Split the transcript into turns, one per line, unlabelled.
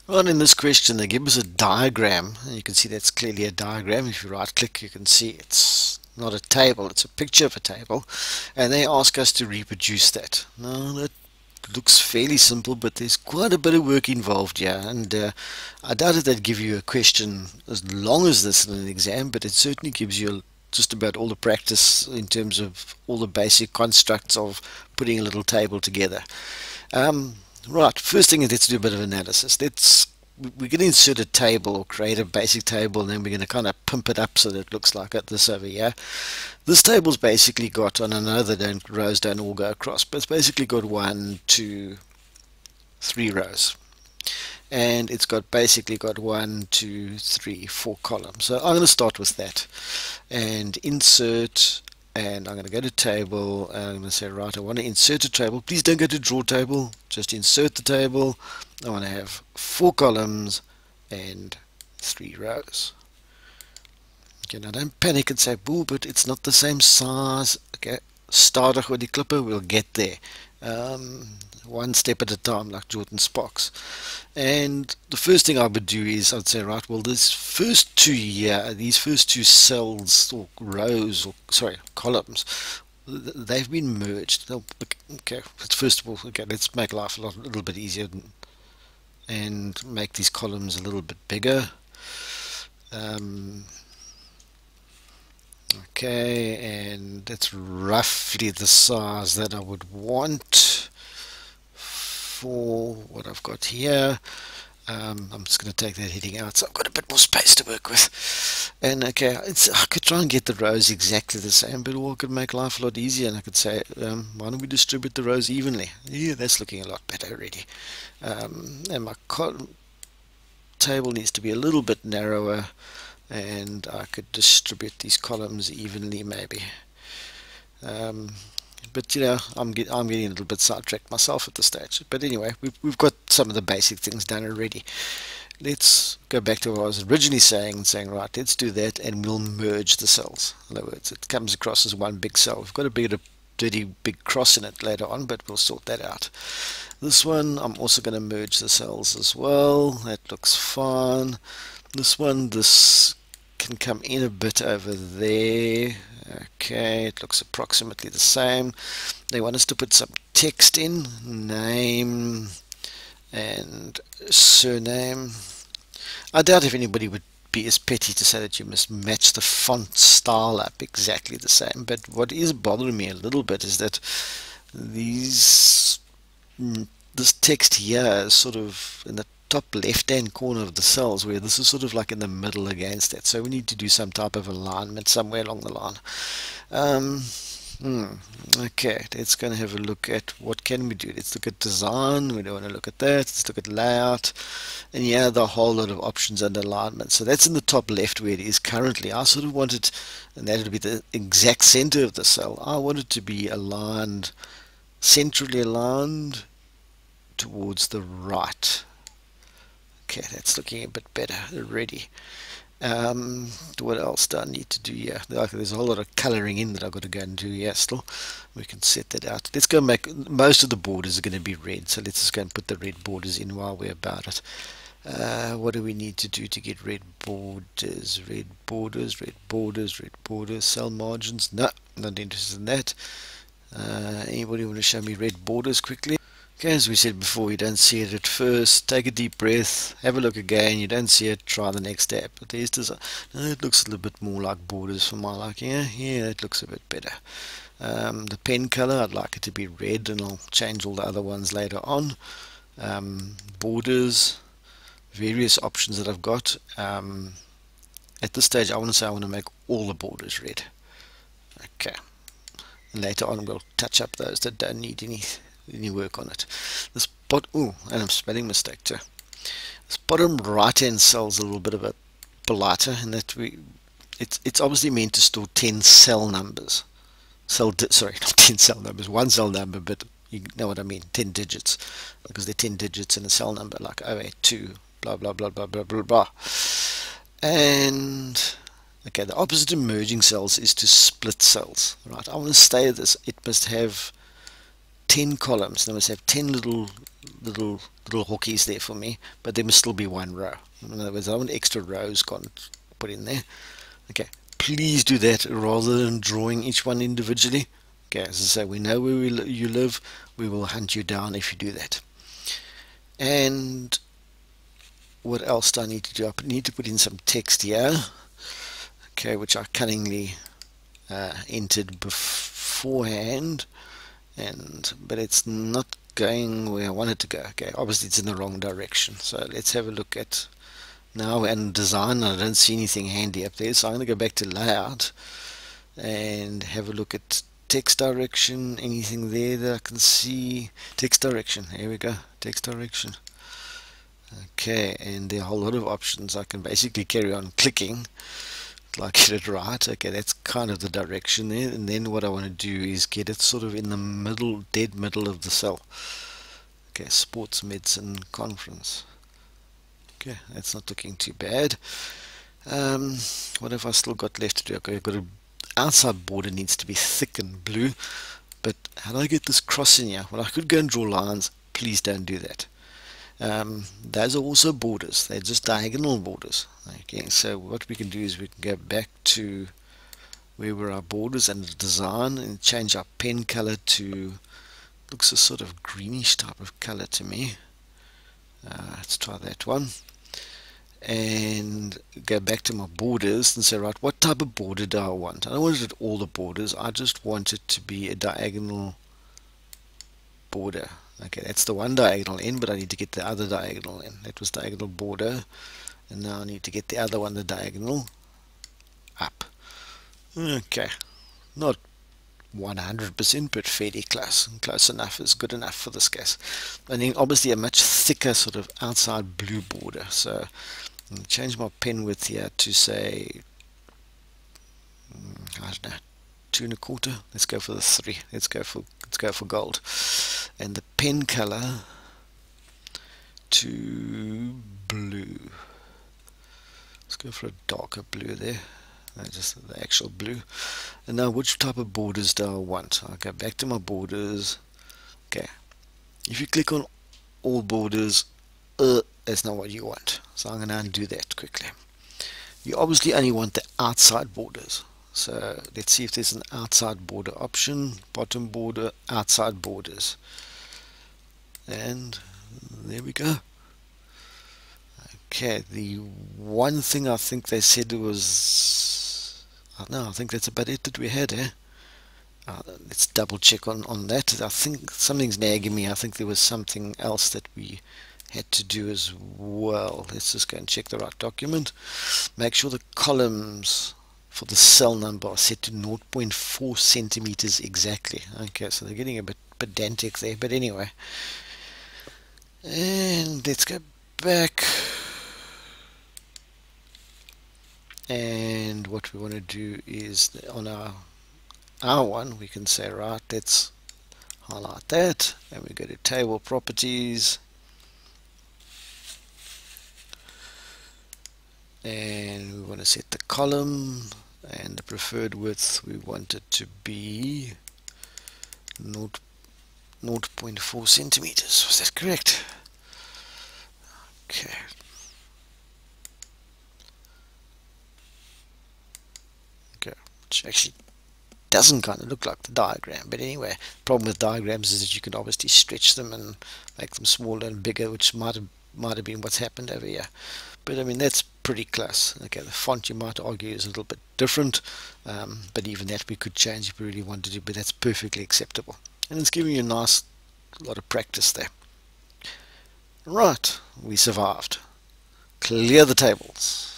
Well, in this question, they give us a diagram, and you can see that's clearly a diagram. If you right click, you can see it's not a table, it's a picture of a table, and they ask us to reproduce that. Now, that looks fairly simple, but there's quite a bit of work involved here, and I doubt if they'd give you a question as long as this in an exam, but it certainly gives you just about all the practice in terms of all the basic constructs of putting a little table together. Um, right, first thing is let's do a bit of analysis. We're going to insert a table or create a basic table, and then we're going to kind of pimp it up so that it looks like this over here. This table's basically got, and I know the rows don't all go across, but it's basically got 1, 2, 3 rows. And it's got basically got 1, 2, 3, 4 columns. So I'm going to start with that and insert, and I'm going to go to table, and I'm going to say, right, I want to insert a table. Please don't go to draw table, just insert the table. I want to have 4 columns and 3 rows. Okay, now don't panic and say, boo, but it's not the same size. Okay, stadig with die klippe, we'll get there. One step at a time, like Jordan Sparks. And the first thing I would do is I'd say, right, well, these first two cells or rows, or sorry, columns, they've been merged. Okay, first of all, okay, let's make life a little bit easier and make these columns a little bit bigger. Okay, and that's roughly the size that I would want for what I've got here. I'm just going to take that heading out, so I've got a bit more space to work with. And okay, I could try and get the rows exactly the same, but I could make life a lot easier, and I could say, why don't we distribute the rows evenly? Yeah, that's looking a lot better already. And my table needs to be a little bit narrower, and I could distribute these columns evenly maybe. But you know, I'm getting a little bit sidetracked myself at this stage. But anyway, we've got some of the basic things done already. Let's go back to what I was originally saying, right, let's do that, and we'll merge the cells. In other words, it comes across as one big cell. We've got a bit of dirty big cross in it later on, but we'll sort that out. This one, I'm also going to merge the cells as well. That looks fine. This one, this can come in a bit over there. Okay, it looks approximately the same. They want us to put some text in, name and surname. I doubt if anybody would be as petty to say that you must match the font style up exactly the same, but what is bothering me a little bit is that this text here is sort of in the top left hand corner of the cells, where this is sort of like in the middle against it, so we need to do some type of alignment somewhere along the line. Okay, let's go and have a look at what can we do. Let's look at design. We don't want to look at that. Let's look at layout, and yeah, the whole lot of options under alignment. So that's in the top left where it is currently. I sort of wanted, and that would be the exact center of the cell, I want it to be aligned, centrally aligned towards the right. Okay, that's looking a bit better already. What else do I need to do here? There's a whole lot of coloring in that I've got to go and do here still. We can set that out. Let's go make, most of the borders are going to be red, so let's just go and put the red borders in while we're about it. What do we need to do to get red borders? Red borders, red borders, red borders, cell margins. No, not interested in that. Anybody want to show me red borders quickly? Okay, as we said before, you don't see it at first. Take a deep breath, have a look again. You don't see it, try the next step. But there's this, it looks a little bit more like borders for my liking. Yeah, it looks a bit better. The pen color, I'd like it to be red, and I'll change all the other ones later on. Borders, various options that I've got. At this stage, I want to say I want to make all the borders red. Okay. And later on, we'll touch up those that don't need any work on it. This and I'm spelling mistake too. This bottom right hand cell is a little bit of a blighter in that it's obviously meant to store 10 cell numbers. Sorry, not 10 cell numbers, one cell number, but you know what I mean, 10 digits, because they're 10 digits in a cell number, like 082 blah blah blah blah blah blah blah. And okay, the opposite of merging cells is to split cells. Right, I want to say this, it must have 10 columns. They must have 10 little hookies there for me, but there must still be one row. In other words, I want extra rows put in there. Okay, please do that rather than drawing each one individually. Okay, as I say, we know where you live. We will hunt you down if you do that. And what else do I need to do? I need to put in some text here. Okay, which I cunningly entered beforehand, but it's not going where I want it to go. Okay, obviously it's in the wrong direction. So let's have a look at now and design. I don't see anything handy up there, so I'm going to go back to layout and have a look at text direction. Anything there that I can see? Text direction, here we go, text direction. Okay, and there are a whole lot of options. I can basically carry on clicking till I get it right. Okay, that's kind of the direction there, and then what I want to do is get it sort of in the middle, dead middle of the cell. Okay, sports medicine conference. Okay, that's not looking too bad. What have I still got left to do? Okay, I've got an outside border needs to be thick and blue, but how do I get this cross in here? Well, I could go and draw lines. Please don't do that. Those are also borders. They're just diagonal borders. Okay, so what we can do is we can go back to where were our borders and design and change our pen color to, looks a sort of greenish type of color to me. Let's try that one. And go back to my borders and say, right, what type of border do I want? I don't want it at all the borders. I just want it to be a diagonal border. Okay, that's the one diagonal in, but I need to get the other diagonal in. That was diagonal border, and now I need to get the other one, the diagonal up. Okay, not 100%, but fairly close. Close enough is good enough for this case. And then obviously a much thicker sort of outside blue border. So I'll change my pen width here to say, I don't know, 2 1/4. Let's go for the 3. Let's go for gold. And the pen color to blue. Let's go for a darker blue there. Just the actual blue. And now which type of borders do I want? I'll go back to my borders. Okay, if you click on all borders, that's not what you want, so I'm going to undo that quickly. You obviously only want the outside borders, so let's see if there's an outside border option. Bottom border, outside borders, and there we go. Okay, the one thing I think they said was, no, I think that's about it that we had here. Let's double check on that. I think something's nagging me. I think there was something else that we had to do as well. Let's just go and check the right document. Make sure the columns for the cell number are set to 0.4 centimeters exactly. Okay, so they're getting a bit pedantic there, but anyway. And let's go back. And what we want to do is on our one, we can say, right, let's highlight that, and we go to table properties, and we want to set the column, and the preferred width we want it to be 0.4 centimeters. Was that correct? Okay. Which actually doesn't kind of look like the diagram, but anyway, the problem with diagrams is that you can obviously stretch them and make them smaller and bigger, which might have been what's happened over here. But I mean, that's pretty close. Okay, the font, you might argue, is a little bit different, but even that we could change if we really wanted to, but that's perfectly acceptable, and it's giving you a nice lot of practice there. Right, we survived. Clear the tables.